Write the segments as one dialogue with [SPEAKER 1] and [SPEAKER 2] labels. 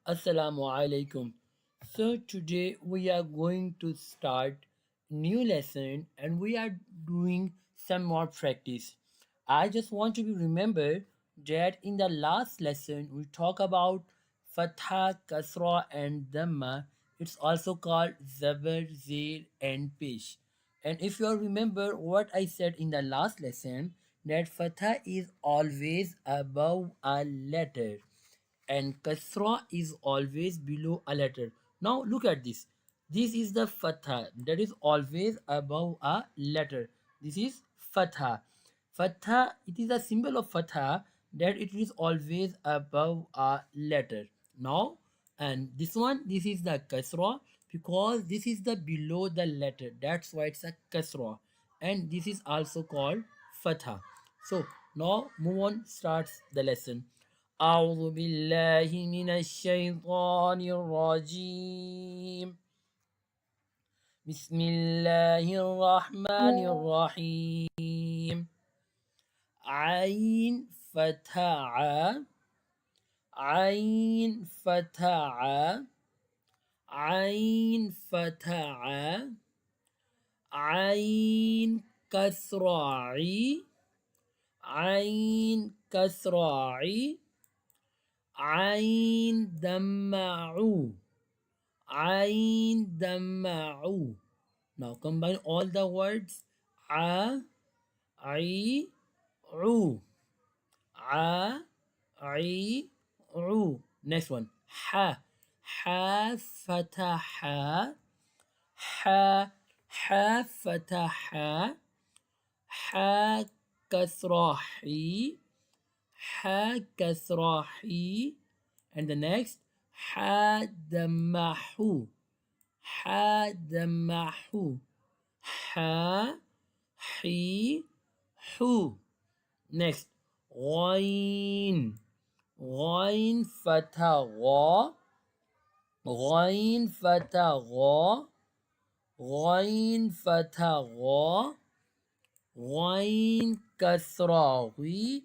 [SPEAKER 1] Assalamu alaikum. So today we are going to start new lesson and we are doing some more practice. I just want to be remembered that in the last lesson we talk about fatha, kasra and dhamma. It's also called zabar, zir and pesh. And if you all remember what I said in the last lesson, that fatha is always above a letter and kasra is always below a letter. Now look at this. This is the fatha that is always above a letter. This is fatha. Fatha, it is a symbol of fatha that it is always above a letter. Now, and this one, this is the kasra because this is the below the letter. That's why it's a kasra. And this is also called fatha. So now move on, starts the lesson. أعوذ بالله من الشيطان الرجيم. بسم الله الرحمن الرحيم. عين فتح عين فتح عين فتح عين كسراعي عين كسراعي عين دمعوا عين دمعوا. Now combine all the words. A I U A I U. Next one. Ha ha fataha ha ha fataha ha kasrahi ha kasrahi. And the next ha damahu ha damahu ha hi hu. Next ghain ghain fatha gha ghain fatha gha ghain fatha gha ghain kasra ghi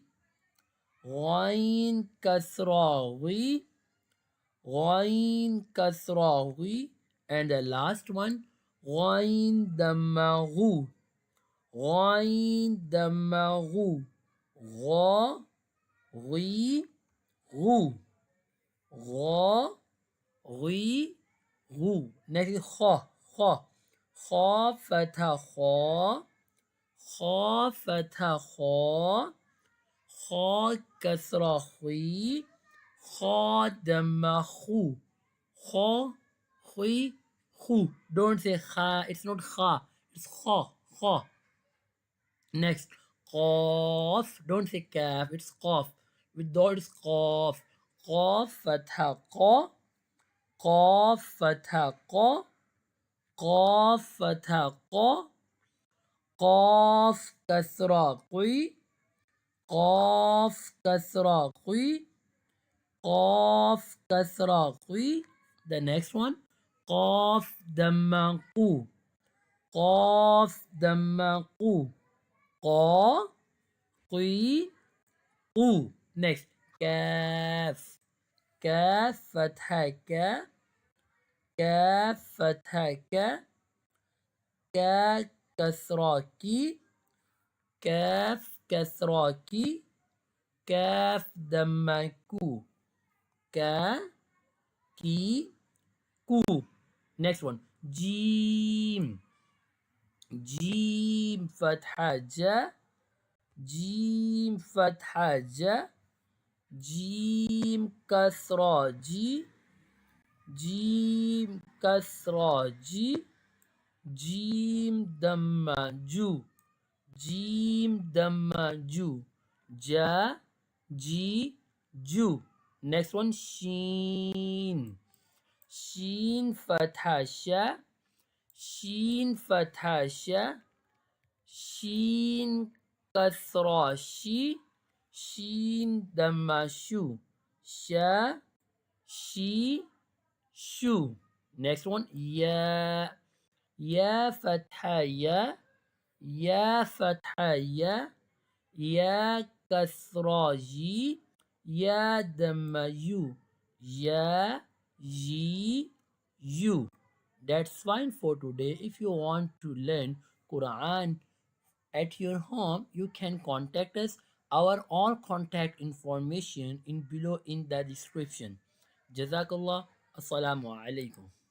[SPEAKER 1] ghain kasra ghi ghain kasra ghi. And the last one ghain damahu ghain damahu gha ghi gu gha ghi gu. Next is kha kha kha fatha kha kha fatha kha kha kasra khi kha dhamma khu kha khi khu. Don't say kha, it's not kha, it's kha kha. Next qaf, don't say kaf, it's qaf. With dot it's qaf. Qaf fatha qa qaf fatha qa qaf fatha qa qaf kasra qi qaf kasra qi qaf kasra qi. The next one qaf dhamma qu qaf dhamma qu qa qi qu. Next kaf kaf fatha ka kaf fatha ka ka kasra ki kaf kasra ki kaf dhamma ku ka ki ku. Next one jim jim fatha ja jim fatha ja jim kasra ji jim kasra ji jim dhamma ju jim dhamma ju ja ji ju. Next one sheen sheen fatha sha sheen fatha sha sheen kasra shi sheen dhamma shu sha shi shu. Next one ya ya fatha ya fatha ya kasra ji ya dhamma yu ya you. That's fine for today. If you want to learn Quran at your home, you can contact us. Our all contact information in below in the description. Jazakallah. Assalamu alaikum.